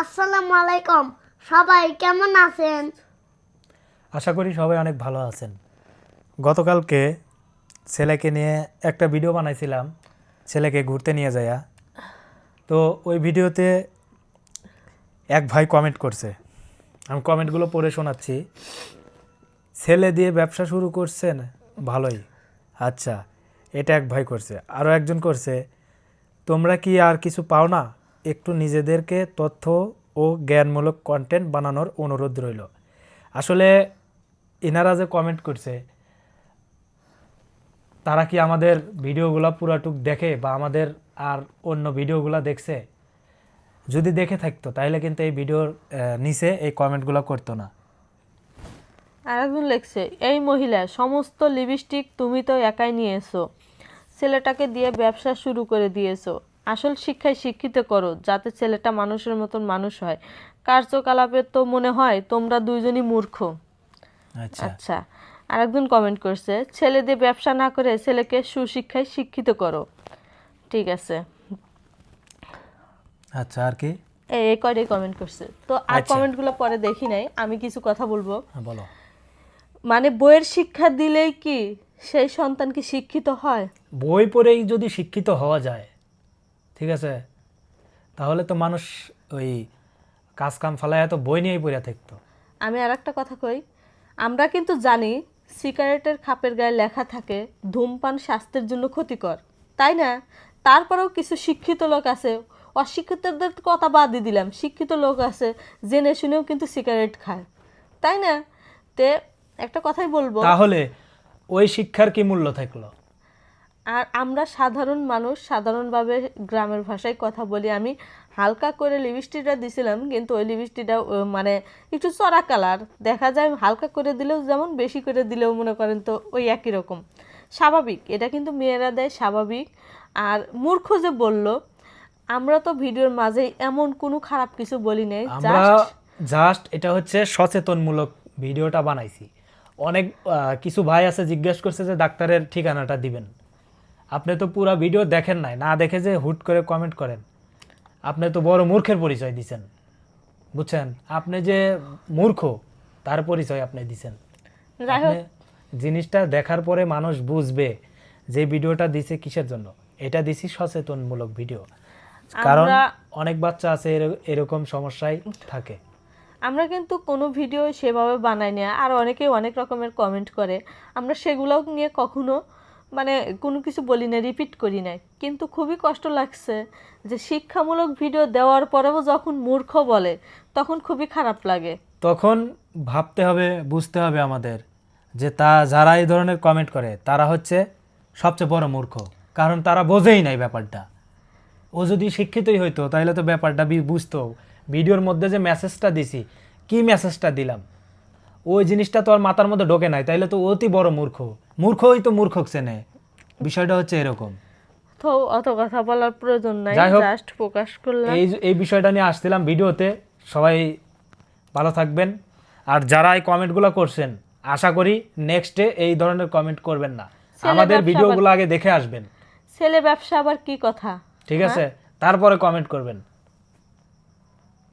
আসসালামু আলাইকুম। সবাই কেমন আছেন? আশা করি সবাই অনেক ভালো আছেন। গতকালকে ছেলেকে নিয়ে একটা ভিডিও বানাইছিলাম, ছেলেকে ঘুরতে নিয়ে যাইয়া। তো ওই ভিডিওতে এক ভাই কমেন্ট করছে, আমি কমেন্টগুলো পড়ে শোনাচ্ছি। ছেলে দিয়ে ব্যবসা শুরু করছেন, ভালোই। আচ্ছা, এটা এক ভাই করছে। আরও একজন করছে, তোমরা কি আর কিছু পাও না? একটু নিজেদেরকে তথ্য ও জ্ঞানমূলক কন্টেন্ট বানানোর অনুরোধ রইল। আসলে এনারা যে কমেন্ট করছে, তারা কি আমাদের ভিডিওগুলো পুরাটুক দেখে বা আমাদের আর অন্য ভিডিওগুলো দেখছে? যদি দেখে থাকতো তাহলে কিন্তু এই ভিডিওর নিচে এই কমেন্টগুলো করতো না। আর একজন লিখছে, এই মহিলা সমস্ত লিপস্টিক তুমি তো একাই নিয়েছো, ছেলেটাকে দিয়ে ব্যবসা শুরু করে দিয়েছো। আসল শিক্ষায় শিক্ষিত করো, যাতে ছেলেটা মানুষের মতন মানুষ হয়। কার্যকলাপে তো মনে হয় তোমরা দুইজনই মূর্খ। আচ্ছা আচ্ছা, আর একজন কমেন্ট করছে, ছেলে দিয়ে ব্যবসা না করে ছেলেকে সুশিক্ষায় শিক্ষিত করো। ঠিক আছে, আচ্ছা, আর কি? এই কয়টাই কমেন্ট করছে। তো আর আচ্ছা। কমেন্টগুলো পরে দেখি নাই, আমি কিছু কথা বলবো। হ্যাঁ, বলো। মানে বইয়ের শিক্ষা দিলেই কি সেই সন্তান কি শিক্ষিত হয়? বই পড়েই যদি শিক্ষিত হওয়া যায়, ঠিক আছে, তাহলে তো মানুষ ওই কাজ কাম ফালায় তো বই নিয়েই পড়ে থাকতো। আমি আর একটা কথা কই, আমরা কিন্তু জানি সিগারেটের খাপের গায়ে লেখা থাকে ধূমপান স্বাস্থ্যের জন্য ক্ষতিকর, তাই না? তারপরেও কিছু শিক্ষিত লোক আছে, অশিক্ষিতদের কথা বাদই দিলাম, শিক্ষিত লোক আছে জেনে শুনেও কিন্তু সিগারেট খায়, তাই না? তে একটা কথাই বলবো, তাহলে ওই শিক্ষার কি মূল্য থাকলো? আর আমরা সাধারণ মানুষ, সাধারণভাবে গ্রামের ভাষায় কথা বলি। আমি হালকা করে লিপস্টিকটা দিছিলাম, কিন্তু ওই লিপস্টিকটা মানে একটু চড়া কালার দেখা যায়, হালকা করে দিলেও যেমন, বেশি করে দিলেও মনে করেন তো ওই একই রকম। স্বাভাবিক, এটা কিন্তু মেয়েরা দেয়, স্বাভাবিক। আর মূর্খ যে বলল, আমরা তো ভিডিওর মাঝে এমন কোনো খারাপ কিছু বলি নাই, আমরা জাস্ট জাস্ট এটা হচ্ছে সচেতনমূলক ভিডিওটা বানাইছি। অনেক কিছু ভাই আছে জিজ্ঞেস করছে যে ডাক্তারের ঠিকানাটা দিবেন। আপনি তো পুরো ভিডিও দেখেন নাই, না দেখে যে হুট করে কমেন্ট করেন, আপনি তো বড় মূর্খের পরিচয় দিছেন। বুঝছেন, আপনি যে মূর্খ তার পরিচয় আপনি দিছেন। যাই আপনি হোক, জিনিসটা দেখার পরে মানুষ বুঝবে যে ভিডিওটা দিছে কিসের জন্য। এটা দিছি সচেতনমূলক ভিডিও, কারণ আমরা অনেক বাচ্চা আছে এরকম সমস্যায় থাকে। আমরা কিন্তু কোনো ভিডিও সেভাবে বানাই না, আর অনেকেই অনেক রকমের কমেন্ট করে, আমরা সেগুলোও নিয়ে কখনো মানে কোনো কিছু বলি না, রিপিট করি না। কিন্তু খুবই কষ্ট লাগছে যে শিক্ষামূলক ভিডিও দেওয়ার পরেও যখন মূর্খ বলে, তখন খুবই খারাপ লাগে। তখন ভাবতে হবে, বুঝতে হবে আমাদের যে যারা এই ধরনের কমেন্ট করে তারা হচ্ছে সবচেয়ে বড় মূর্খ, কারণ তারা বোঝেই নাই ব্যাপারটা। ও যদি শিক্ষিতই হইতো তাহলে তো ব্যাপারটা বুঝতো। ভিডিওর মধ্যে যে মেসেজটা দিছি, কি মেসেজটা দিলাম, ওই জিনিসটা তো আর মাথার মধ্যে ঢোকে নাই, তাইলে তো অতি বড় মূর্খ। মূর্খই তো মূর্খ চেনে, বিষয়টা হচ্ছে এরকম। তো অত কথা বলার প্রয়োজন নাই, যাই হোক, জাস্ট প্রকাশ করলাম। এই বিষয়টা নিয়ে আসছিলাম ভিডিওতে। সবাই ভালো থাকবেন। আর যারা এই কমেন্টগুলো করছেন, আশা করি নেক্সটে এই ধরনের কমেন্ট করবেন না। ছেলে আমাদের ব্যবসা ভিডিওগুলো আগে দেখে আসবেন, ছেলে ব্যবসা আবার কি কথা? ঠিক হ্যাঁ? আছে? তারপরে কমেন্ট করবেন।